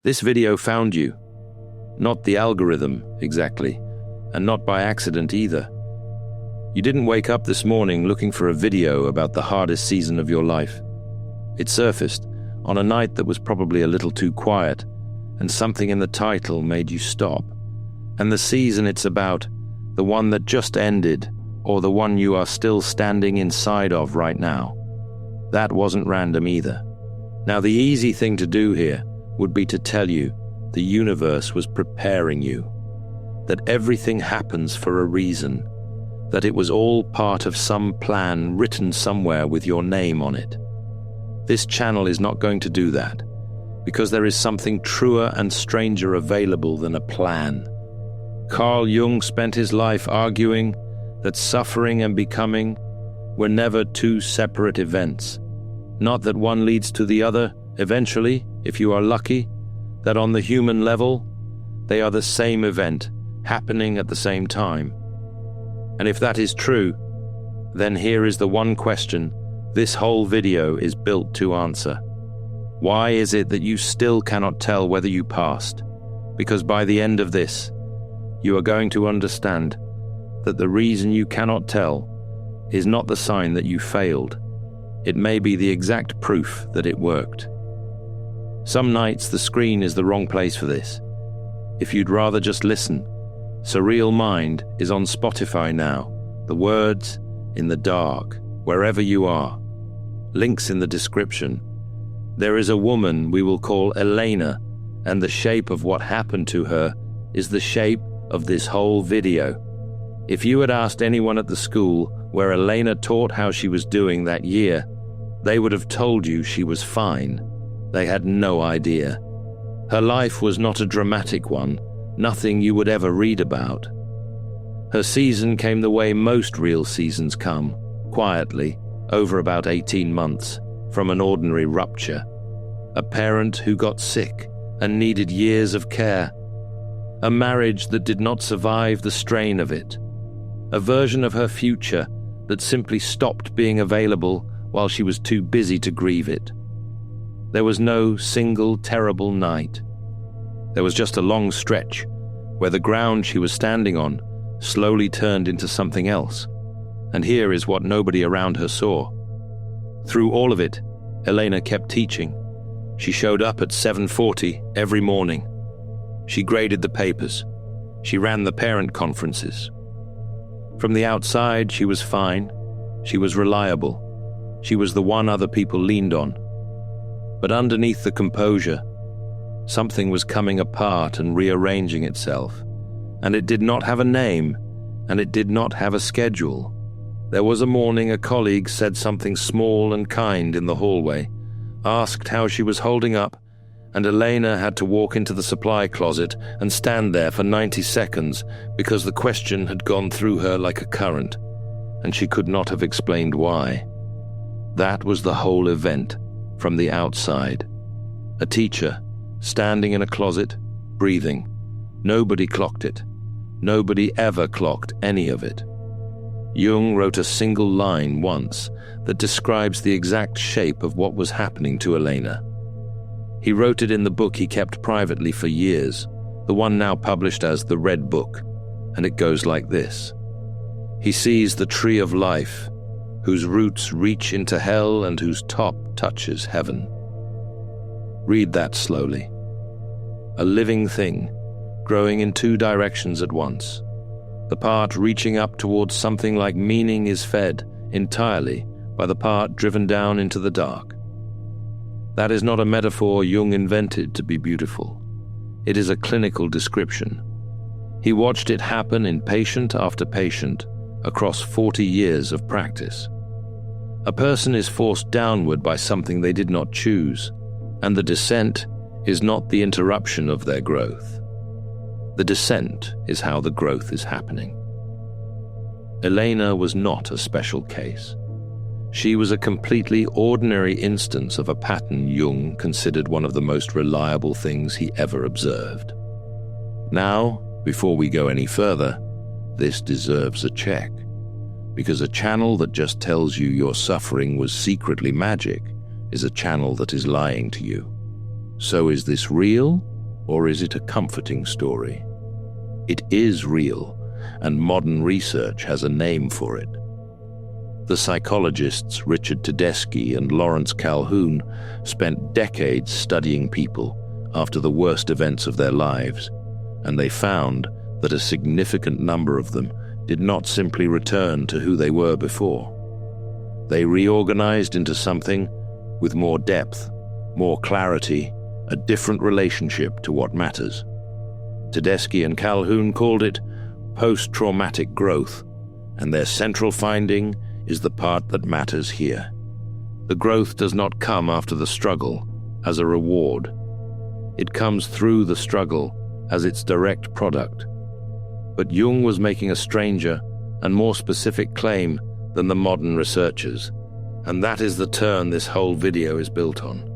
This video found you. Not the algorithm, exactly, and not by accident either. You didn't wake up this morning looking for a video about the hardest season of your life. It surfaced on a night that was probably a little too quiet, and something in the title made you stop. And the season it's about, the one that just ended, or the one you are still standing inside of right now, that wasn't random either. Now, the easy thing to do here would be to tell you the universe was preparing you, that everything happens for a reason, that it was all part of some plan written somewhere with your name on it. This channel is not going to do that, because there is something truer and stranger available than a plan. Carl Jung spent his life arguing that suffering and becoming were never two separate events. Not that one leads to the other, eventually, if you are lucky, that on the human level, they are the same event, happening at the same time. And if that is true, then here is the one question this whole video is built to answer. Why is it that you still cannot tell whether you passed? Because by the end of this, you are going to understand that the reason you cannot tell is not the sign that you failed. It may be the exact proof that it worked. Some nights the screen is the wrong place for this. If you'd rather just listen, Surreal Mind is on Spotify now. The words in the dark, wherever you are. Links in the description. There is a woman we will call Elena, and the shape of what happened to her is the shape of this whole video. If you had asked anyone at the school where Elena taught how she was doing that year, they would have told you she was fine. They had no idea. Her life was not a dramatic one, nothing you would ever read about. Her season came the way most real seasons come, quietly, over about 18 months, from an ordinary rupture. A parent who got sick and needed years of care. A marriage that did not survive the strain of it. A version of her future that simply stopped being available while she was too busy to grieve it. There was no single terrible night. There was just a long stretch where the ground she was standing on slowly turned into something else. And here is what nobody around her saw. Through all of it, Elena kept teaching. She showed up at 7:40 every morning. She graded the papers. She ran the parent conferences. From the outside, she was fine. She was reliable. She was the one other people leaned on. But underneath the composure, something was coming apart and rearranging itself. And it did not have a name, and it did not have a schedule. There was a morning a colleague said something small and kind in the hallway, asked how she was holding up, and Elena had to walk into the supply closet and stand there for 90 seconds because the question had gone through her like a current, and she could not have explained why. That was the whole event from the outside. A teacher, standing in a closet, breathing. Nobody clocked it. Nobody ever clocked any of it. Jung wrote a single line once that describes the exact shape of what was happening to Elena. He wrote it in the book he kept privately for years, the one now published as The Red Book, and it goes like this. He sees the tree of life, whose roots reach into hell and whose top touches heaven. Read that slowly. A living thing, growing in two directions at once. The part reaching up towards something like meaning is fed entirely by the part driven down into the dark. That is not a metaphor Jung invented to be beautiful. It is a clinical description. He watched it happen in patient after patient across 40 years of practice. A person is forced downward by something they did not choose, and the descent is not the interruption of their growth. The descent is how the growth is happening. Elena was not a special case. She was a completely ordinary instance of a pattern Jung considered one of the most reliable things he ever observed. Now, before we go any further, this deserves a check, because a channel that just tells you your suffering was secretly magic is a channel that is lying to you. So is this real or is it a comforting story? It is real, and modern research has a name for it. The psychologists Richard Tedeschi and Lawrence Calhoun spent decades studying people after the worst events of their lives, and they found that a significant number of them did not simply return to who they were before. They reorganized into something with more depth, more clarity, a different relationship to what matters. Tedeschi and Calhoun called it post-traumatic growth, and their central finding is the part that matters here. The growth does not come after the struggle as a reward. It comes through the struggle as its direct product. But Jung was making a stranger and more specific claim than the modern researchers, and that is the turn this whole video is built on.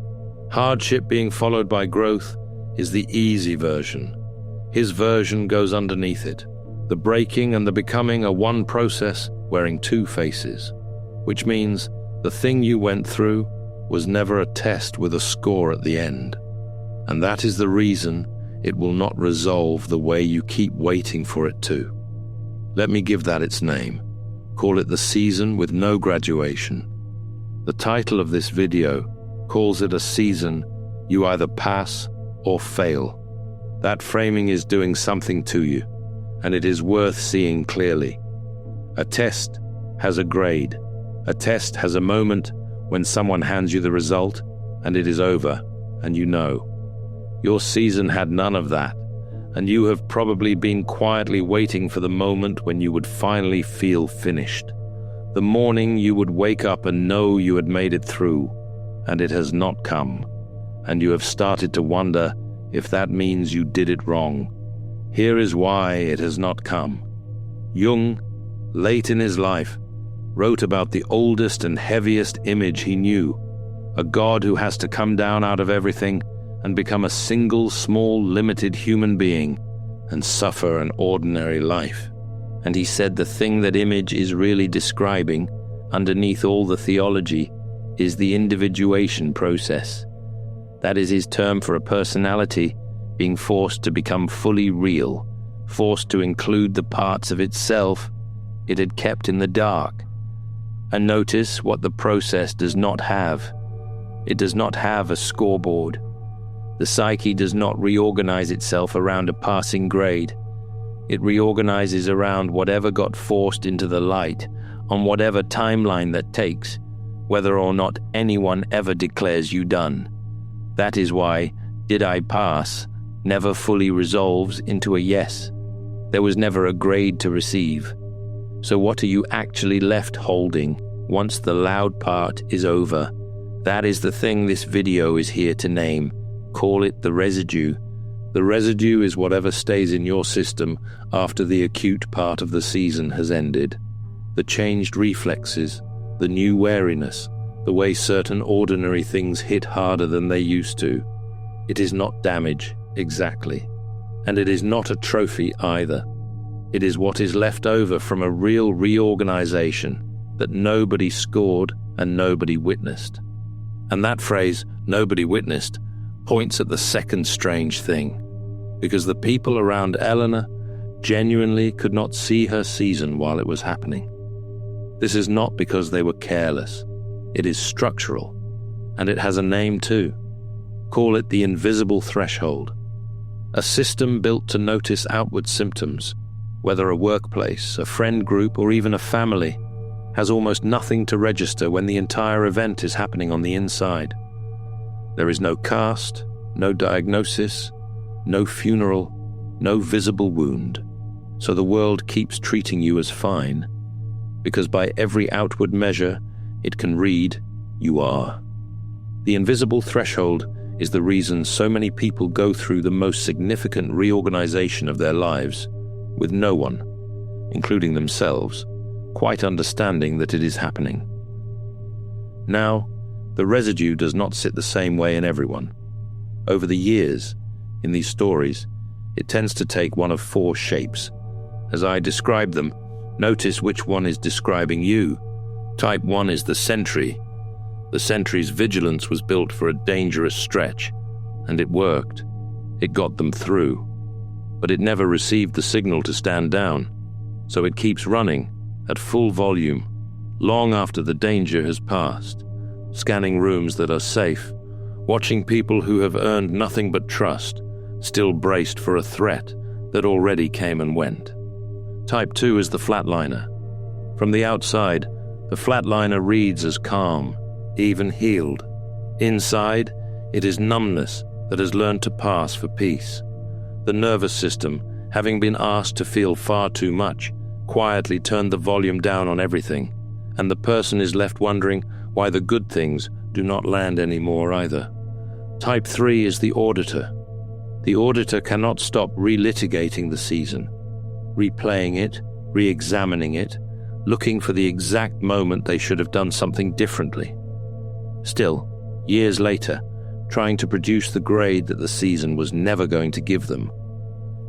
Hardship being followed by growth is the easy version. His version goes underneath it. The breaking and the becoming are one process wearing two faces, which means the thing you went through was never a test with a score at the end. And that is the reason it will not resolve the way you keep waiting for it to. Let me give that its name. Call it the season with no graduation. The title of this video calls it a season you either pass or fail. That framing is doing something to you, and it is worth seeing clearly. A test has a grade. A test has a moment when someone hands you the result, and it is over, and you know. Your season had none of that, and you have probably been quietly waiting for the moment when you would finally feel finished. The morning you would wake up and know you had made it through, and it has not come, and you have started to wonder if that means you did it wrong. Here is why it has not come. Jung, late in his life, wrote about the oldest and heaviest image he knew, a God who has to come down out of everything and become a single, small, limited human being and suffer an ordinary life. And he said the thing that image is really describing, underneath all the theology, is the individuation process. That is his term for a personality being forced to become fully real, forced to include the parts of itself it had kept in the dark. And notice what the process does not have. It does not have a scoreboard. The psyche does not reorganize itself around a passing grade. It reorganizes around whatever got forced into the light, on whatever timeline that takes, whether or not anyone ever declares you done. That is why "did I pass" never fully resolves into a yes. There was never a grade to receive. So what are you actually left holding once the loud part is over? That is the thing this video is here to name. Call it the residue. The residue is whatever stays in your system after the acute part of the season has ended. The changed reflexes, the new wariness, the way certain ordinary things hit harder than they used to. It is not damage, exactly. And it is not a trophy either. It is what is left over from a real reorganization that nobody scored and nobody witnessed. And that phrase, "nobody witnessed," points at the second strange thing, because the people around Eleanor genuinely could not see her season while it was happening. This is not because they were careless. It is structural, and it has a name too. Call it the invisible threshold. A system built to notice outward symptoms, whether a workplace, a friend group, or even a family, has almost nothing to register when the entire event is happening on the inside. There is no cast, no diagnosis, no funeral, no visible wound. So the world keeps treating you as fine, because by every outward measure, it can read, you are. The invisible threshold is the reason so many people go through the most significant reorganization of their lives, with no one, including themselves, quite understanding that it is happening. Now, the residue does not sit the same way in everyone. Over the years, in these stories, it tends to take one of four shapes. As I describe them, notice which one is describing you. Type 1 is the sentry. The sentry's vigilance was built for a dangerous stretch, and it worked. It got them through, but it never received the signal to stand down, so it keeps running at full volume, long after the danger has passed, scanning rooms that are safe, watching people who have earned nothing but trust, still braced for a threat that already came and went. Type 2 is the flatliner. From the outside, the flatliner reads as calm, even healed. Inside, it is numbness that has learned to pass for peace. The nervous system, having been asked to feel far too much, quietly turned the volume down on everything, and the person is left wondering why the good things do not land anymore either. Type 3 is the auditor. The auditor cannot stop relitigating the season, replaying it, re-examining it, looking for the exact moment they should have done something differently. Still, years later, trying to produce the grade that the season was never going to give them.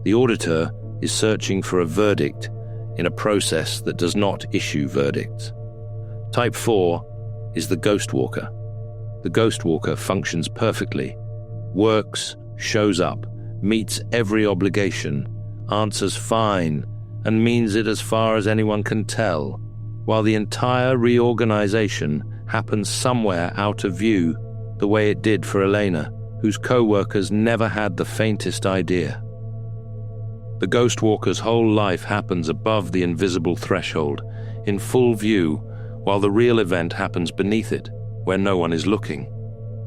The auditor is searching for a verdict in a process that does not issue verdicts. Type 4 is the ghost walker. The ghost walker functions perfectly, works, shows up, meets every obligation, answers fine, and means it as far as anyone can tell, while the entire reorganization happens somewhere out of view, the way it did for Elena, whose co-workers never had the faintest idea. The ghost walker's whole life happens above the invisible threshold, in full view, while the real event happens beneath it, where no one is looking.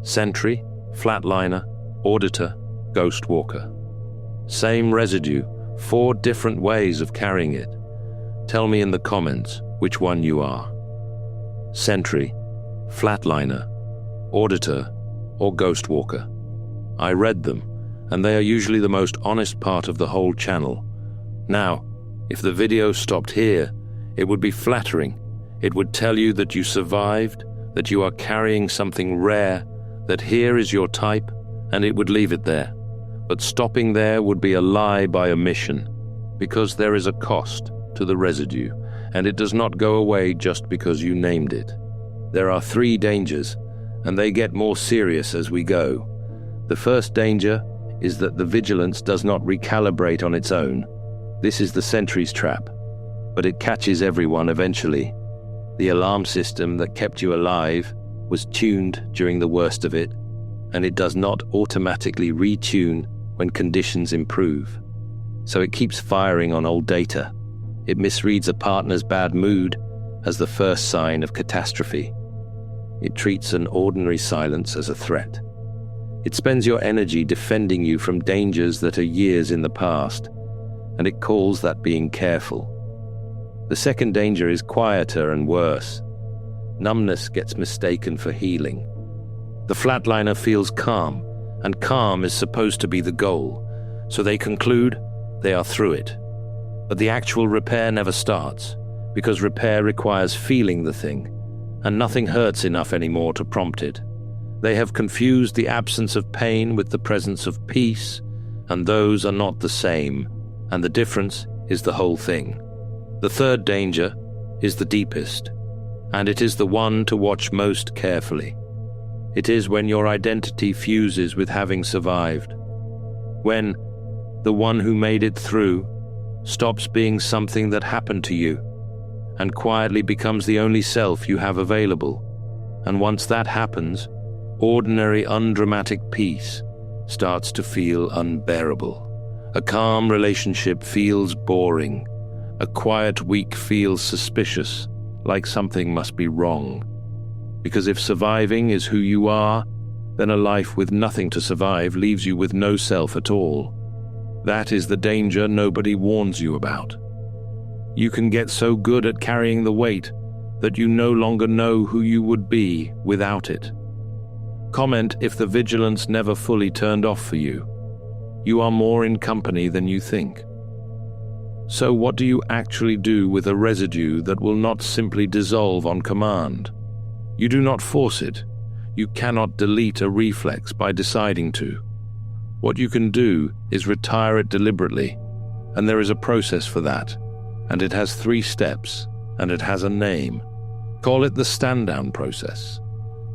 Sentry, flatliner, auditor, ghost walker. Same residue, 4 different ways of carrying it. Tell me in the comments which one you are. Sentry, flatliner, auditor, or ghost walker. I read them, and they are usually the most honest part of the whole channel. Now, if the video stopped here, it would be flattering. It would tell you that you survived, that you are carrying something rare, that here is your type, and it would leave it there. But stopping there would be a lie by omission, because there is a cost to the residue, and it does not go away just because you named it. There are 3 dangers, and they get more serious as we go. The first danger is that the vigilance does not recalibrate on its own. This is the sentry's trap, but it catches everyone eventually. The alarm system that kept you alive was tuned during the worst of it, and it does not automatically retune when conditions improve. So it keeps firing on old data. It misreads a partner's bad mood as the first sign of catastrophe. It treats an ordinary silence as a threat. It spends your energy defending you from dangers that are years in the past, and it calls that being careful. The second danger is quieter and worse. Numbness gets mistaken for healing. The flatliner feels calm, and calm is supposed to be the goal, so they conclude they are through it. But the actual repair never starts, because repair requires feeling the thing, and nothing hurts enough anymore to prompt it. They have confused the absence of pain with the presence of peace, and those are not the same, and the difference is the whole thing. The third danger is the deepest, and it is the one to watch most carefully. It is when your identity fuses with having survived. When the one who made it through stops being something that happened to you, and quietly becomes the only self you have available. And once that happens, ordinary, undramatic peace starts to feel unbearable. A calm relationship feels boring. A quiet week feels suspicious, like something must be wrong. Because if surviving is who you are, then a life with nothing to survive leaves you with no self at all. That is the danger nobody warns you about. You can get so good at carrying the weight that you no longer know who you would be without it. Comment if the vigilance never fully turned off for you. You are more in company than you think. So what do you actually do with a residue that will not simply dissolve on command? You do not force it. You cannot delete a reflex by deciding to. What you can do is retire it deliberately, and there is a process for that, and it has 3 steps, and it has a name. Call it the stand-down process.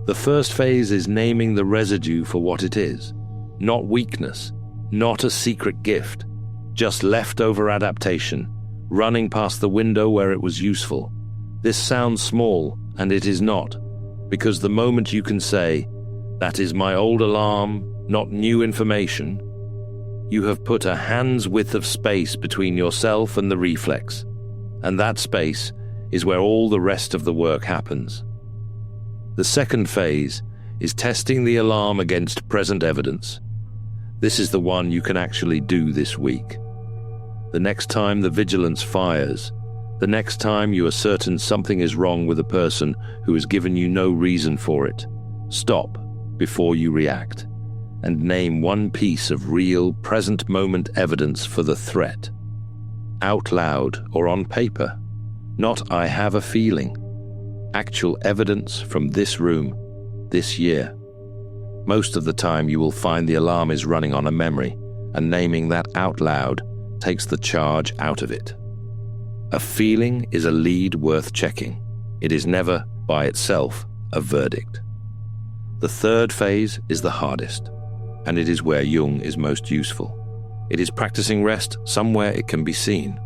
The first phase is naming the residue for what it is, not weakness, not a secret gift, just leftover adaptation, running past the window where it was useful. This sounds small, and it is not, because the moment you can say, "That is my old alarm, not new information," you have put a hand's width of space between yourself and the reflex, and that space is where all the rest of the work happens. The second phase is testing the alarm against present evidence. This is the one you can actually do this week. The next time the vigilance fires, the next time you are certain something is wrong with a person who has given you no reason for it, stop before you react and name one piece of real, present-moment evidence for the threat. Out loud or on paper. Not "I have a feeling." Actual evidence from this room, this year. Most of the time you will find the alarm is running on a memory, and naming that out loud takes the charge out of it. A feeling is a lead worth checking. It is never, by itself, a verdict. The third phase is the hardest, and it is where Jung is most useful. It is practicing rest somewhere it can be seen.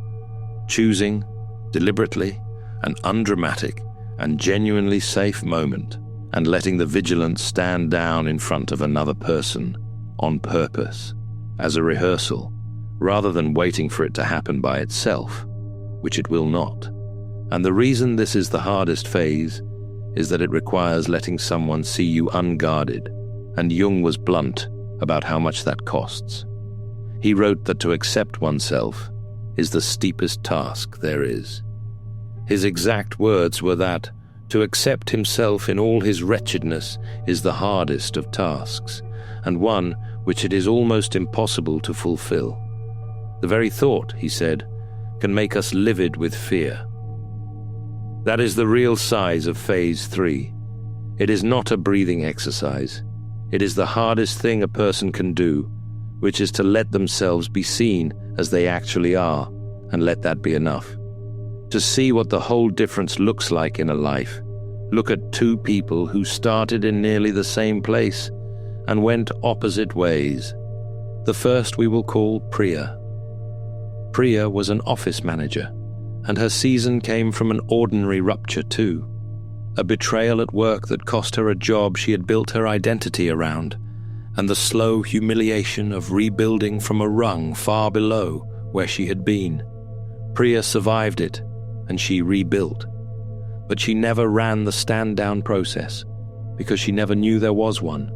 Choosing, deliberately, an undramatic and genuinely safe moment, and letting the vigilance stand down in front of another person, on purpose, as a rehearsal, rather than waiting for it to happen by itself, which it will not. And the reason this is the hardest phase is that it requires letting someone see you unguarded, and Jung was blunt about how much that costs. He wrote that to accept oneself is the steepest task there is. His exact words were that to accept himself in all his wretchedness is the hardest of tasks, and one which it is almost impossible to fulfill. The very thought, he said, can make us livid with fear. That is the real size of Phase 3. It is not a breathing exercise. It is the hardest thing a person can do, which is to let themselves be seen as they actually are, and let that be enough. To see what the whole difference looks like in a life. Look at two people who started in nearly the same place and went opposite ways. The first we will call Priya. Priya was an office manager, and her season came from an ordinary rupture too. A betrayal at work that cost her a job she had built her identity around, and the slow humiliation of rebuilding from a rung far below where she had been. Priya survived it, and she rebuilt. But she never ran the stand-down process, because she never knew there was one.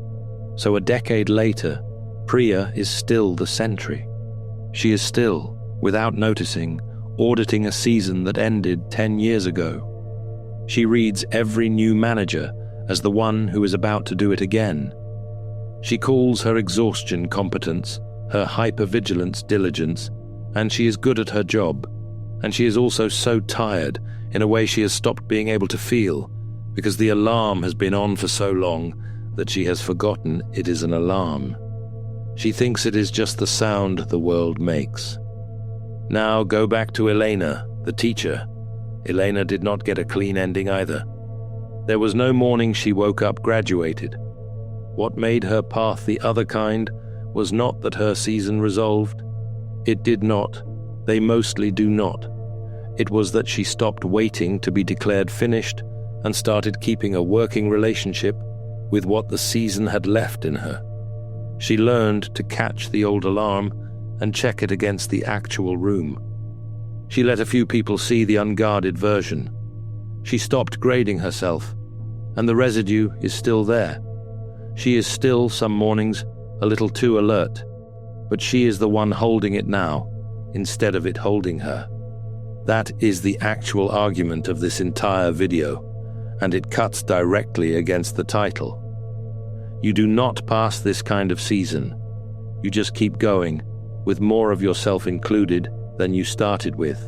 So a decade later, Priya is still the sentry. She is still, without noticing, auditing a season that ended 10 years ago. She reads every new manager as the one who is about to do it again. She calls her exhaustion competence, her hypervigilance diligence, and she is good at her job. And she is also so tired, in a way she has stopped being able to feel, because the alarm has been on for so long that she has forgotten it is an alarm. She thinks it is just the sound the world makes. Now go back to Elena, the teacher. Elena did not get a clean ending either. There was no morning she woke up graduated. What made her path the other kind was not that her season resolved. It did not. They mostly do not. It was that she stopped waiting to be declared finished and started keeping a working relationship with what the season had left in her. She learned to catch the old alarm and check it against the actual room. She let a few people see the unguarded version. She stopped grading herself, and the residue is still there. She is still, some mornings, a little too alert, but she is the one holding it now, instead of it holding her. That is the actual argument of this entire video, and it cuts directly against the title. You do not pass this kind of season. You just keep going, with more of yourself included than you started with.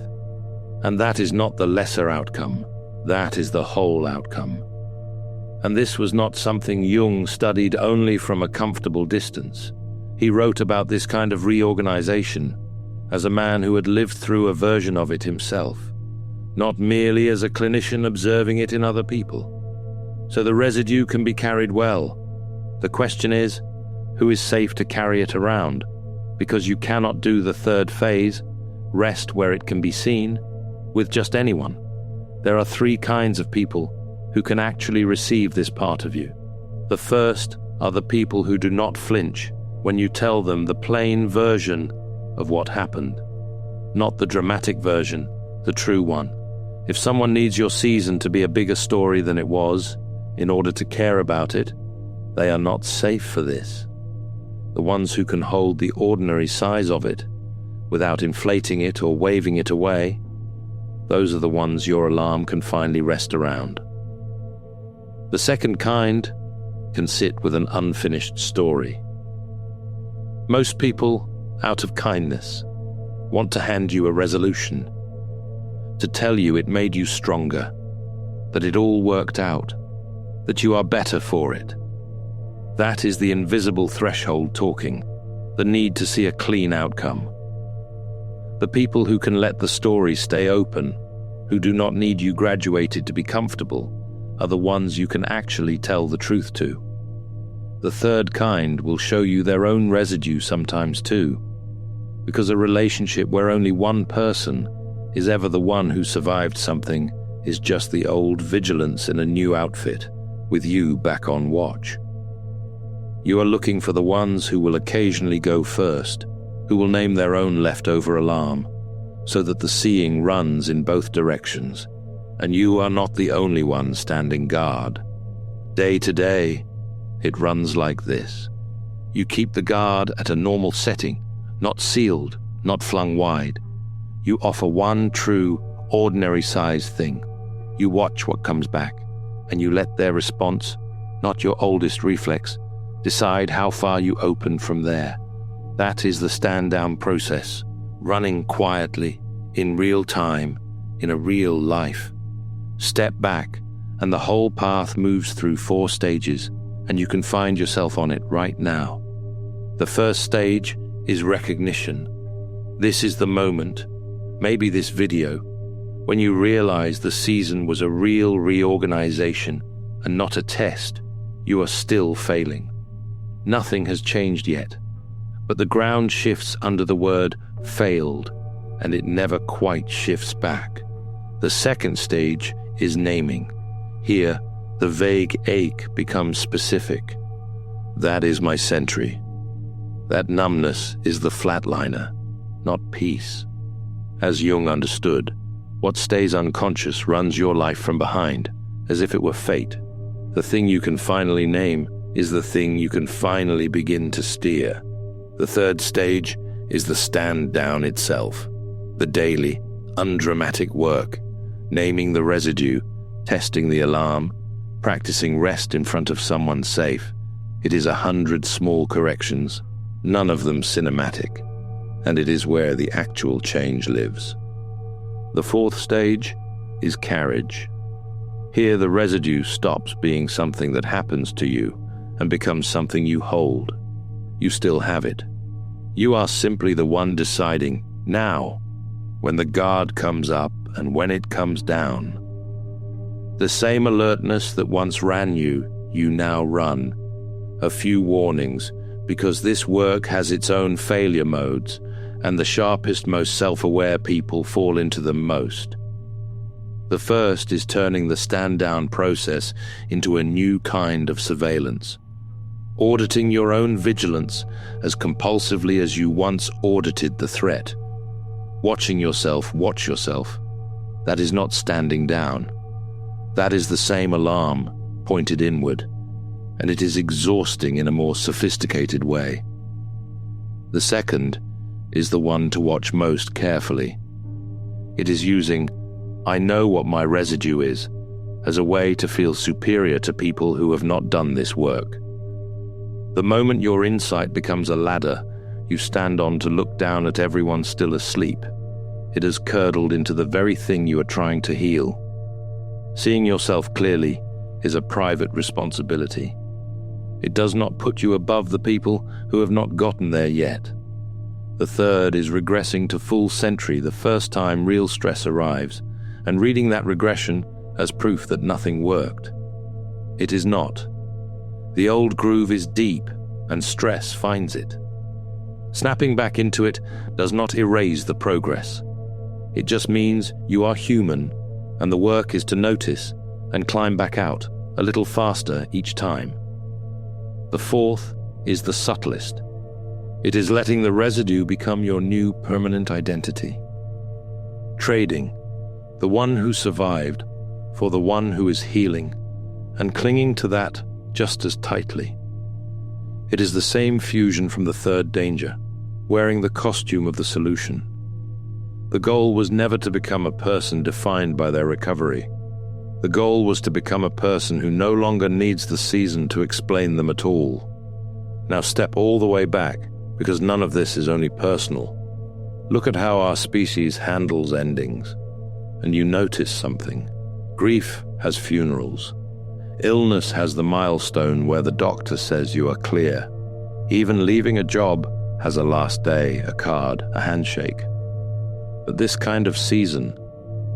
And that is not the lesser outcome. That is the whole outcome. And this was not something Jung studied only from a comfortable distance. He wrote about this kind of reorganization as a man who had lived through a version of it himself, not merely as a clinician observing it in other people. So the residue can be carried well. The question is, who is safe to carry it around? because you cannot do the third phase, rest where it can be seen, with just anyone. There are three kinds of people who can actually receive this part of you. The first are the people who do not flinch when you tell them the plain version of what happened, not the dramatic version, the true one. If someone needs your season to be a bigger story than it was in order to care about it, they are not safe for this. The ones who can hold the ordinary size of it without inflating it or waving it away, those are the ones your alarm can finally rest around. The second kind can sit with an unfinished story. Most people, out of kindness, want to hand you a resolution, to tell you it made you stronger, that it all worked out, that you are better for it. That is the invisible threshold talking, the need to see a clean outcome. The people who can let the story stay open, who do not need you graduated to be comfortable, are the ones you can actually tell the truth to. The third kind will show you their own residue sometimes too, because a relationship where only one person is ever the one who survived something is just the old vigilance in a new outfit, with you back on watch. You are looking for the ones who will occasionally go first, who will name their own leftover alarm, so that the seeing runs in both directions, and you are not the only one standing guard. Day to day, it runs like this. You keep the guard at a normal setting, not sealed, not flung wide. You offer one true, ordinary-sized thing. You watch what comes back, and you let their response, not your oldest reflex, decide how far you open from there. That is the stand-down process, running quietly, in real time, in a real life. Step back, and the whole path moves through 4 stages, and you can find yourself on it right now. The first stage is recognition. This is the moment, maybe this video, when you realize the season was a real reorganization and not a test. You are still failing. Nothing has changed yet, but the ground shifts under the word failed, and it never quite shifts back. The second stage is naming. Here, the vague ache becomes specific. That is my sentry. That numbness is the flatliner, not peace. As Jung understood, what stays unconscious runs your life from behind, as if it were fate. The thing you can finally name is the thing you can finally begin to steer. The third stage is the stand down itself, the daily, undramatic work, naming the residue, testing the alarm, practicing rest in front of someone safe. It is 100 small corrections, none of them cinematic, and it is where the actual change lives. The fourth stage is carriage. Here the residue stops being something that happens to you and becomes something you hold. You still have it. You are simply the one deciding now, when the guard comes up and when it comes down. The same alertness that once ran you, you now run. A few warnings, because this work has its own failure modes, and the sharpest, most self-aware people fall into them most. The first is turning the stand-down process into a new kind of surveillance, auditing your own vigilance as compulsively as you once audited the threat. Watching yourself watch yourself. That is not standing down. That is the same alarm, pointed inward, and it is exhausting in a more sophisticated way. The second is the one to watch most carefully. It is using "I know what my residue is" as a way to feel superior to people who have not done this work. The moment your insight becomes a ladder you stand on to look down at everyone still asleep, it has curdled into the very thing you are trying to heal. Seeing yourself clearly is a private responsibility. It does not put you above the people who have not gotten there yet. The third is regressing to full sentry the first time real stress arrives, and reading that regression as proof that nothing worked. It is not. The old groove is deep, and stress finds it. Snapping back into it does not erase the progress. It just means you are human, and the work is to notice and climb back out a little faster each time. The fourth is the subtlest. It is letting the residue become your new permanent identity. Trading the one who survived for the one who is healing, and clinging to that just as tightly. It is the same fusion from the third danger, wearing the costume of the solution. The goal was never to become a person defined by their recovery. The goal was to become a person who no longer needs the season to explain them at all. Now step all the way back, because none of this is only personal. Look at how our species handles endings, and you notice something. Grief has funerals. Illness has the milestone where the doctor says you are clear. Even leaving a job has a last day, a card, a handshake. But this kind of season,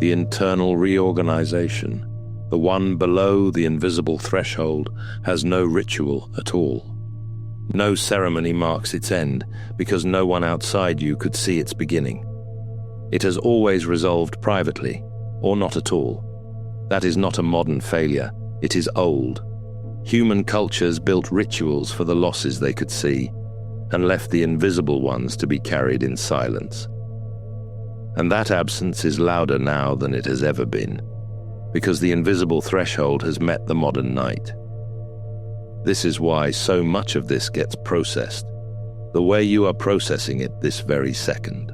the internal reorganization, the one below the invisible threshold, has no ritual at all. No ceremony marks its end, because no one outside you could see its beginning. It has always resolved privately, or not at all. That is not a modern failure, it is old. Human cultures built rituals for the losses they could see, and left the invisible ones to be carried in silence. And that absence is louder now than it has ever been, because the invisible threshold has met the modern night. This is why so much of this gets processed, the way you are processing it this very second.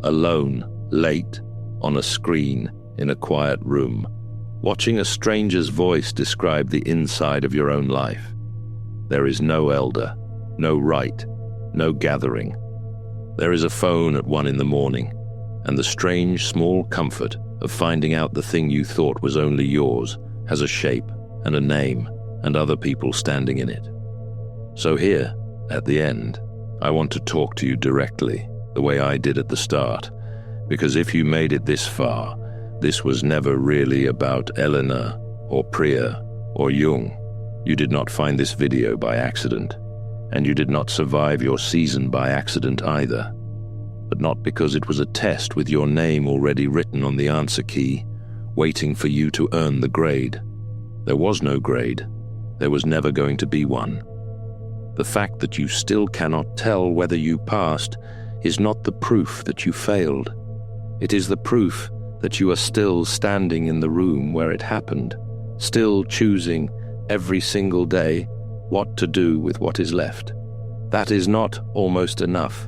Alone, late, on a screen, in a quiet room, watching a stranger's voice describe the inside of your own life. There is no elder, no rite, no gathering. There is a phone at 1 a.m, and the strange, small comfort of finding out the thing you thought was only yours has a shape and a name and other people standing in it. So here, at the end, I want to talk to you directly, the way I did at the start, because if you made it this far, this was never really about Eleanor or Priya or Jung. You did not find this video by accident, and you did not survive your season by accident either, but not because it was a test with your name already written on the answer key, waiting for you to earn the grade. There was no grade. There was never going to be one. The fact that you still cannot tell whether you passed is not the proof that you failed. It is the proof that you are still standing in the room where it happened, still choosing every single day what to do with what is left. That is not almost enough.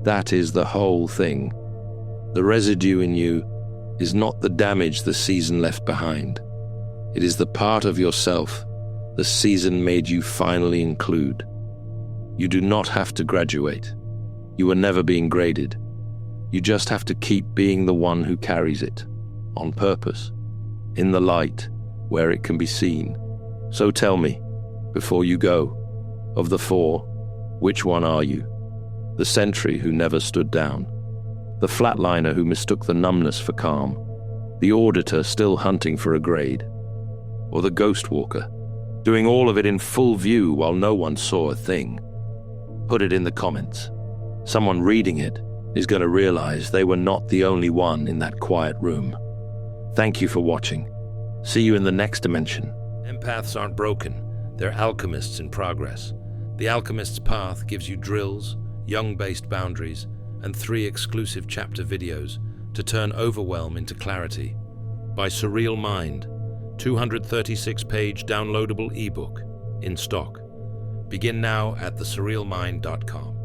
That is the whole thing. The residue in you is not the damage the season left behind. It is the part of yourself the season made you finally include. You do not have to graduate. You are never being graded. You just have to keep being the one who carries it, on purpose, in the light, where it can be seen. So tell me, before you go, of the 4, which one are you? The sentry who never stood down, the flatliner who mistook the numbness for calm, the auditor still hunting for a grade, or the ghost walker, doing all of it in full view while no one saw a thing? Put it in the comments. Someone reading it is going to realize they were not the only one in that quiet room. Thank you for watching. See you in the next dimension. Empaths aren't broken. They're alchemists in progress. The Alchemist's Path gives you drills, Jung-based boundaries, and 3 exclusive chapter videos to turn overwhelm into clarity. By Surreal Mind, 236-page downloadable ebook in stock. Begin now at thesurrealmind.com.